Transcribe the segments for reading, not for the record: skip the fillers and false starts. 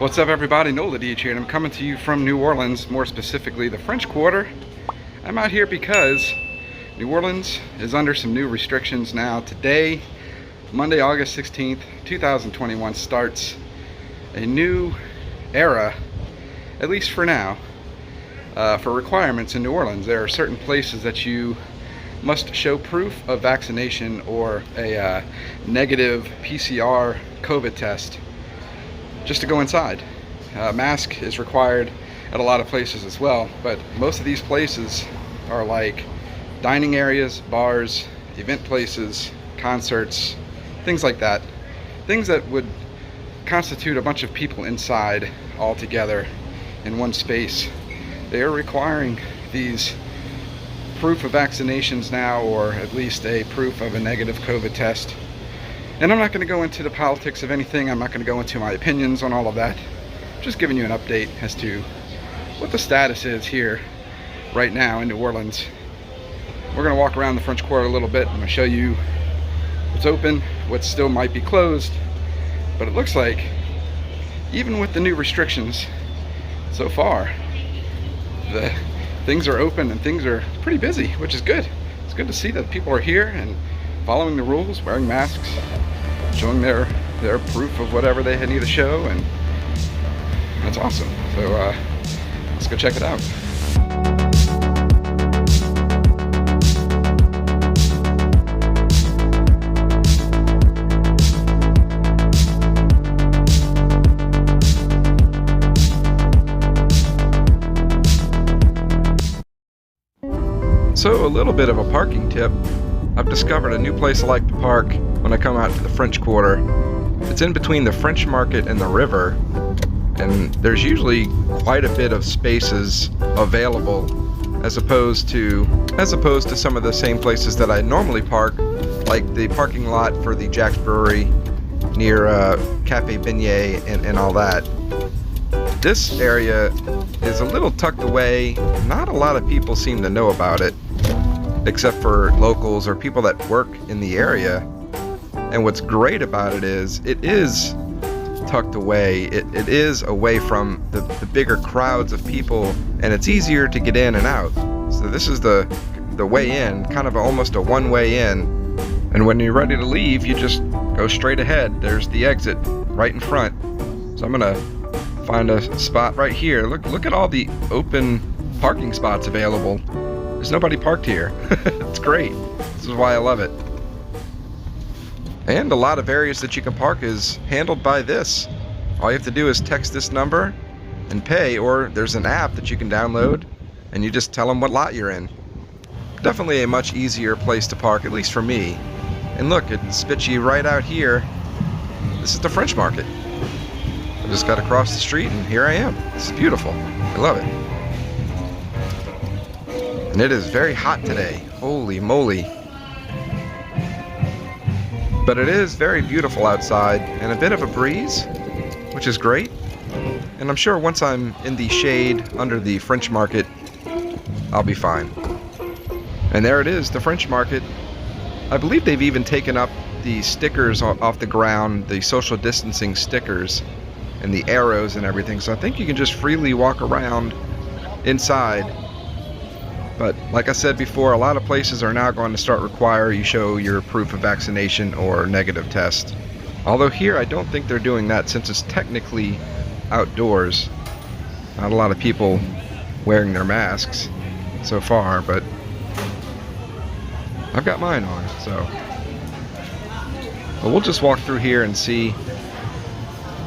What's up, everybody? Nola DH here, and I'm coming to you from New Orleans, more specifically the French Quarter. I'm out here because New Orleans is under some new restrictions now. Today, Monday, August 16th, 2021, starts a new era, at least for now, for requirements in New Orleans. There are certain places that you must show proof of vaccination or a negative PCR COVID test just to go inside. Mask is required at a lot of places as well, but most of these places are like dining areas, bars, event places, concerts, things like that. Things that would constitute a bunch of people inside all together in one space. They are requiring these proof of vaccinations now, or at least a proof of a negative COVID test. And I'm not going to go into the politics of anything. I'm not going to go into my opinions on all of that. Just giving you an update as to what the status is here right now in New Orleans. We're going to walk around the French Quarter a little bit. I'm going to show you what's open, what still might be closed. But it looks like, even with the new restrictions so far, the things are open and things are pretty busy, which is good. It's good to see that people are here and following the rules, wearing masks, showing their proof of whatever they need to show, and that's awesome. So let's go check it out. So a little bit of a parking tip. I've discovered a new place I like to park when I come out to the French Quarter. It's in between the French Market and the river, and there's usually quite a bit of spaces available as opposed to some of the same places that I normally park, like the parking lot for the Jack's Brewery near Cafe Beignet and all that. This area is a little tucked away. Not a lot of people seem to know about it, except for locals or people that work in the area. And what's great about it is tucked away. It is away from the bigger crowds of people, and it's easier to get in and out. So this is the way in, kind of almost a one-way in. And when you're ready to leave, you just go straight ahead. There's the exit right in front. So I'm gonna find a spot right here. Look at all the open parking spots available. There's nobody parked here. It's great. This is why I love it. And a lot of areas that you can park is handled by this. All you have to do is text this number and pay, or there's an app that you can download and you just tell them what lot you're in. Definitely a much easier place to park, at least for me. And look, it spits you right out here. This is the French Market. I just got across the street and here I am. This is beautiful. I love it. And it is very hot today. Holy moly. But it is very beautiful outside and a bit of a breeze, which is great. And I'm sure once I'm in the shade under the French Market, I'll be fine. And there it is, the French Market. I believe they've even taken up the stickers off the ground, the social distancing stickers and the arrows and everything. So I think you can just freely walk around inside. But like I said before, a lot of places are now going to start require you show your proof of vaccination or negative test. Although here I don't think they're doing that, since it's technically outdoors. Not a lot of people wearing their masks so far, but I've got mine on, so. But we'll just walk through here and see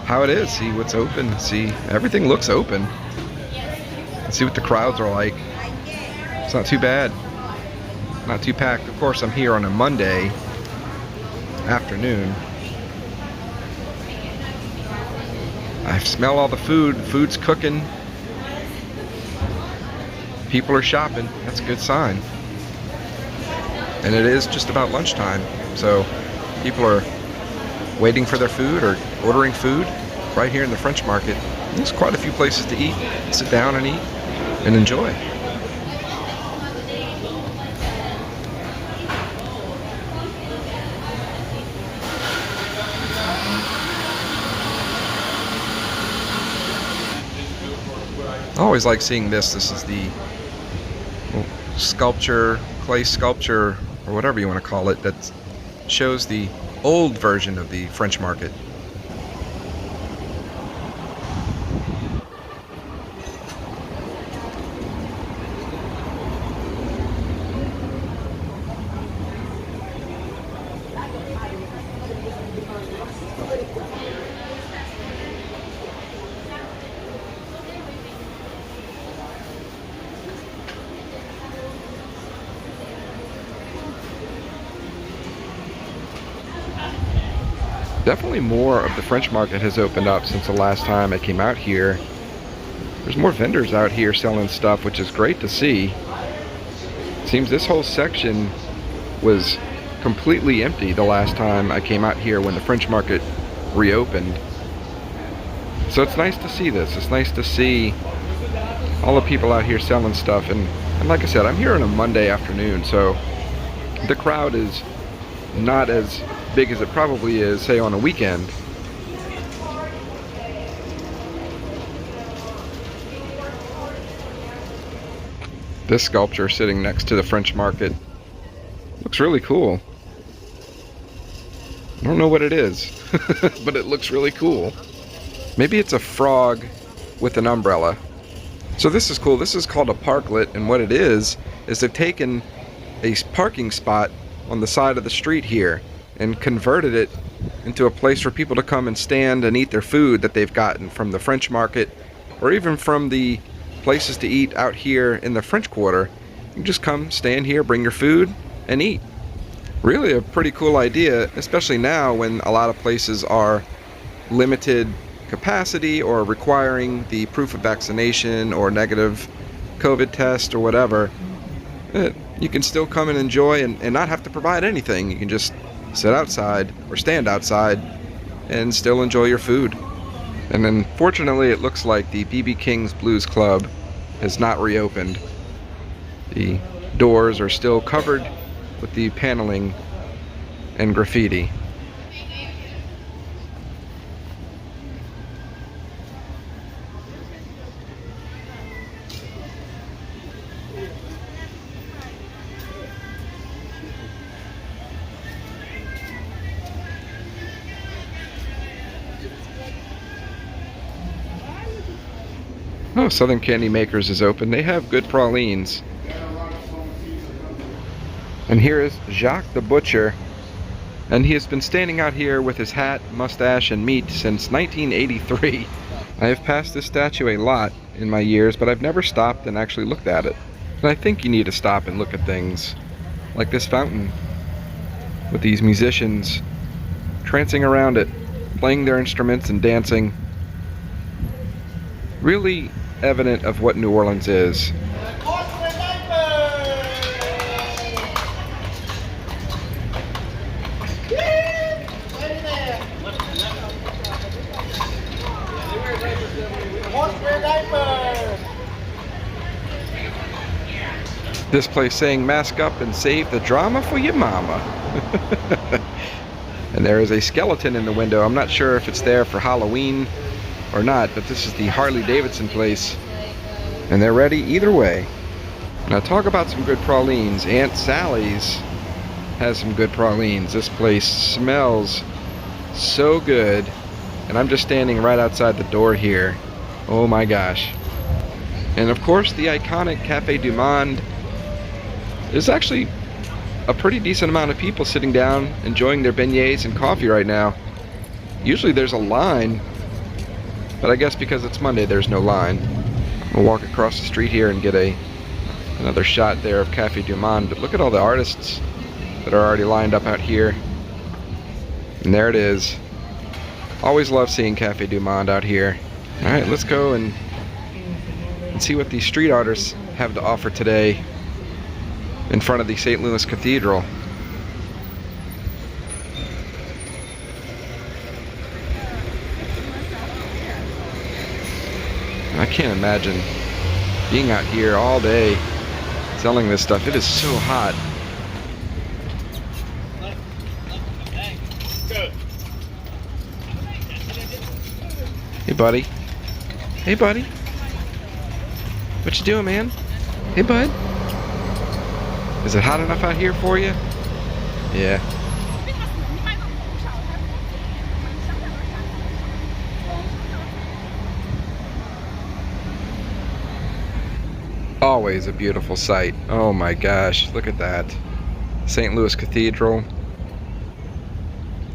how it is, see what's open, see everything looks open. And see what the crowds are like. It's not too bad, not too packed. Of course, I'm here on a Monday afternoon. I smell all the food. Food's cooking. People are shopping. That's a good sign. And it is just about lunchtime, so people are waiting for their food or ordering food right here in the French Market. There's quite a few places to eat, sit down and eat, and enjoy. I always like seeing this. This is the sculpture, clay sculpture, or whatever you want to call it, that shows the old version of the French market. Definitely more of the French market has opened up since the last time I came out here. There's more vendors out here selling stuff, which is great to see. Seems this whole section was completely empty the last time I came out here when the French market reopened. So it's nice to see this. It's nice to see all the people out here selling stuff. And like I said, I'm here on a Monday afternoon, so the crowd is not as big as it probably is, say, on a weekend. This sculpture sitting next to the French market looks really cool. I don't know what it is, but it looks really cool. Maybe it's a frog with an umbrella. So this is cool. This is called a parklet, and what it is they've taken a parking spot on the side of the street here and converted it into a place for people to come and stand and eat their food that they've gotten from the French market, or even from the places to eat out here in the French Quarter. You can just come, stand here, bring your food, and eat. Really a pretty cool idea, especially now when a lot of places are limited capacity or requiring the proof of vaccination or negative COVID test or whatever. You can still come and enjoy and not have to provide anything. You can just sit outside or stand outside and still enjoy your food. And then fortunately it looks like the B.B. King's Blues Club has not reopened. The doors are still covered with the paneling and graffiti. Oh, Southern Candy Makers is open. They have good pralines. And here is Jacques the Butcher. And he has been standing out here with his hat, mustache, and meat since 1983. I have passed this statue a lot in my years, but I've never stopped and actually looked at it. And I think you need to stop and look at things like this fountain with these musicians trancing around it, playing their instruments and dancing. Really evident of what New Orleans is. This place saying mask up and save the drama for your mama. And there is a skeleton in the window. I'm not sure if it's there for Halloween or not, but this is the Harley Davidson place, and they're ready either way. Now talk about some good pralines. Aunt Sally's has some good pralines. This place smells so good, and I'm just standing right outside the door here. Oh my gosh. And of course the iconic Cafe du Monde. There's actually a pretty decent amount of people sitting down enjoying their beignets and coffee right now. Usually there's a line, but I guess because it's Monday there's no line. We'll walk across the street here and get another shot there of Cafe du Monde. But look at all the artists that are already lined up out here. And there it is. Always love seeing Cafe du Monde out here. Alright, let's go and see what these street artists have to offer today in front of the St. Louis Cathedral. I can't imagine being out here all day selling this stuff. It is so hot. Hey buddy. Hey buddy. What you doing, man? Hey, bud. Is it hot enough out here for you? Yeah. Always a beautiful sight. Oh my gosh, look at that. St. Louis Cathedral.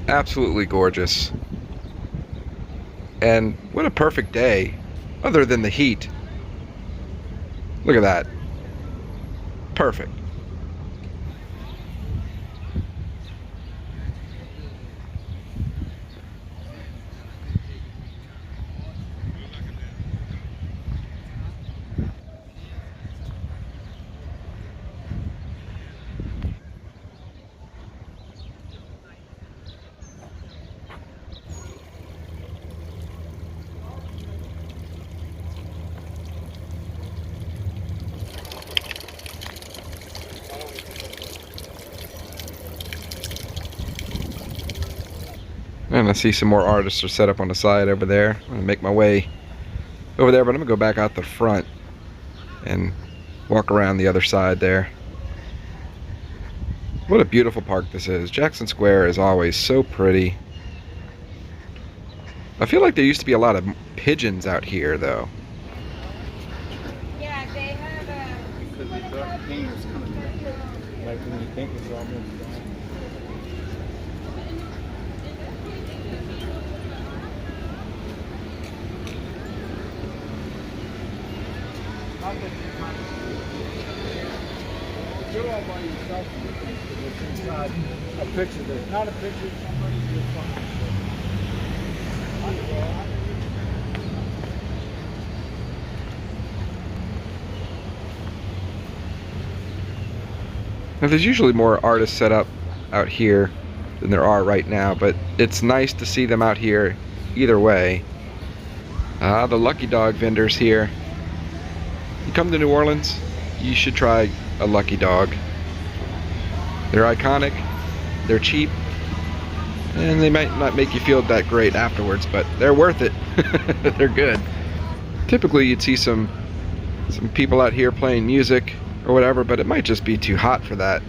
Absolutely gorgeous. And what a perfect day, other than the heat. Look at that. Perfect. And I see some more artists are set up on the side over there. I'm gonna make my way over there, but I'm gonna go back out the front and walk around the other side there. What a beautiful park this is. Jackson Square is always so pretty. I feel like there used to be a lot of pigeons out here though. Yeah, they have Because they thought pain was coming back. Like when you think it's almost gone. You're all by yourself. It's inside a picture. There's not a picture of somebody. You're fine. Now there's usually more artists set up out here than there are right now, but it's nice to see them out here either way. The Lucky Dog vendors here. You come to New Orleans, you should try a Lucky Dog. They're iconic, they're cheap, and they might not make you feel that great afterwards, but they're worth it. They're good. Typically you'd see some people out here playing music or whatever, but it might just be too hot for that.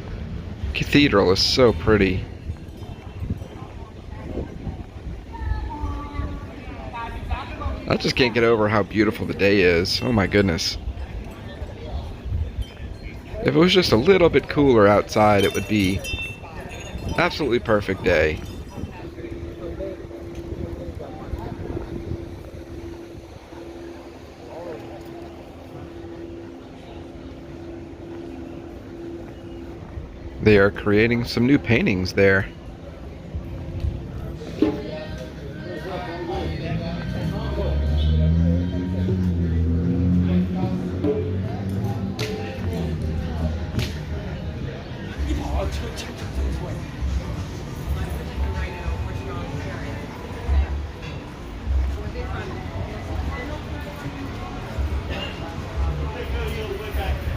Cathedral is so pretty. I just can't get over how beautiful the day is. Oh my goodness. If it was just a little bit cooler outside, it would be absolutely perfect day. They are creating some new paintings there.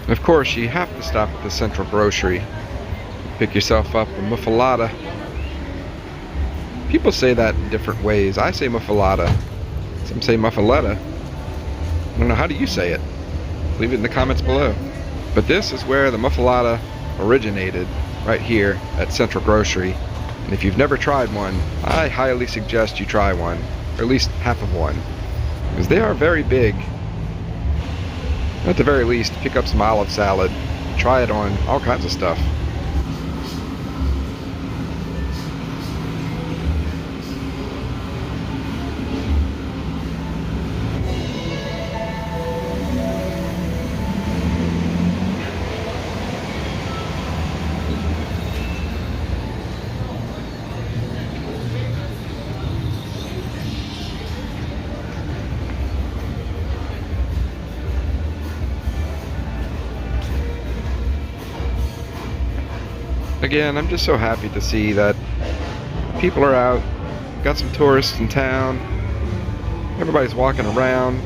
Of course, you have to stop at the Central Grocery. Pick yourself up a muffaletta. People say that in different ways. I say muffaletta. Some say muffaletta. I don't know, how do you say it? Leave it in the comments below. But this is where the muffaletta originated, right here at Central Grocery. And if you've never tried one, I highly suggest you try one, or at least half of one, because they are very big. At the very least, pick up some olive salad, try it on all kinds of stuff. Again, I'm just so happy to see that people are out, got some tourists in town, everybody's walking around,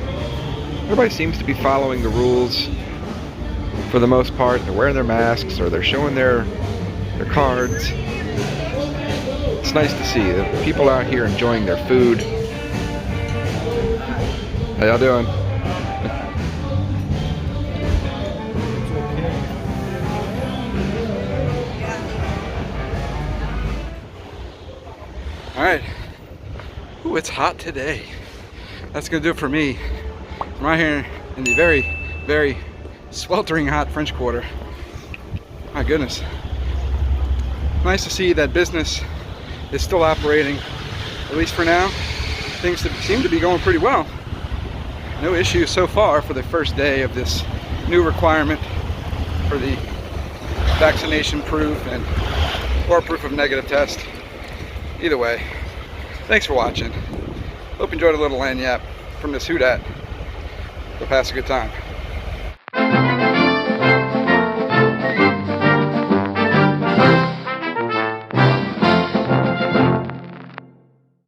everybody seems to be following the rules for the most part. They're wearing their masks or they're showing their cards. It's nice to see that people out here enjoying their food. How y'all doing? Ooh, it's hot today. That's gonna do it for me. I'm right here in the very, very sweltering hot French Quarter. My goodness. Nice to see that business is still operating, at least for now. Things seem to be going pretty well. No issues so far for the first day of this new requirement for the vaccination proof or proof of negative test. Either way, thanks for watching. Hope you enjoyed a little lanyap from this Who Dat. Go pass a good time.